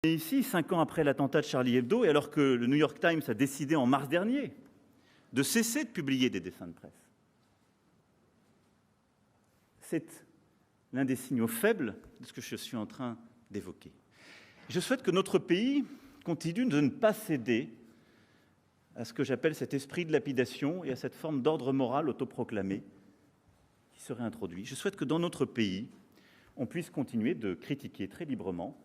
Et ici, 5 ans après l'attentat de Charlie Hebdo, et alors que le New York Times a décidé en mars dernier de cesser de publier des dessins de presse, c'est l'un des signaux faibles de ce que je suis en train d'évoquer. Je souhaite que notre pays continue de ne pas céder à ce que j'appelle cet esprit de lapidation et à cette forme d'ordre moral autoproclamé qui serait introduit. Je souhaite que dans notre pays, on puisse continuer de critiquer très librement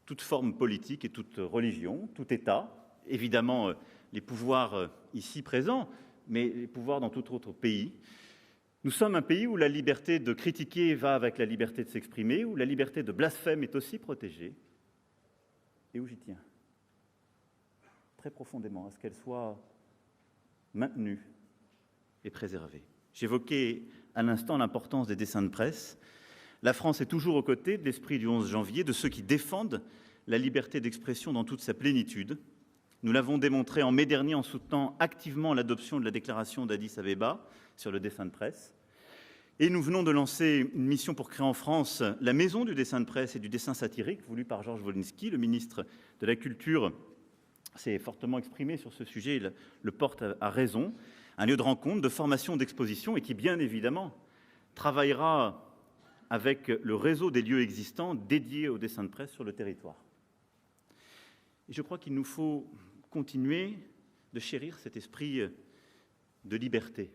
toute forme politique et toute religion, tout État, évidemment les pouvoirs ici présents, mais les pouvoirs dans tout autre pays. Nous sommes un pays où la liberté de critiquer va avec la liberté de s'exprimer, où la liberté de blasphème est aussi protégée, et où j'y tiens très profondément à ce qu'elle soit maintenue et préservée. J'évoquais à l'instant l'importance des dessins de presse. La France est toujours aux côtés de l'esprit du 11 janvier, de ceux qui défendent la liberté d'expression dans toute sa plénitude. Nous l'avons démontré en mai dernier en soutenant activement l'adoption de la déclaration d'Addis-Abeba sur le dessin de presse. Et nous venons de lancer une mission pour créer en France la maison du dessin de presse et du dessin satirique, voulue par Georges Wolinski. Le ministre de la Culture s'est fortement exprimé sur ce sujet, il le porte à raison. Un lieu de rencontre, de formation, d'exposition, et qui, bien évidemment, travaillera avec le réseau des lieux existants dédiés au dessin de presse sur le territoire. Et je crois qu'il nous faut continuer de chérir cet esprit de liberté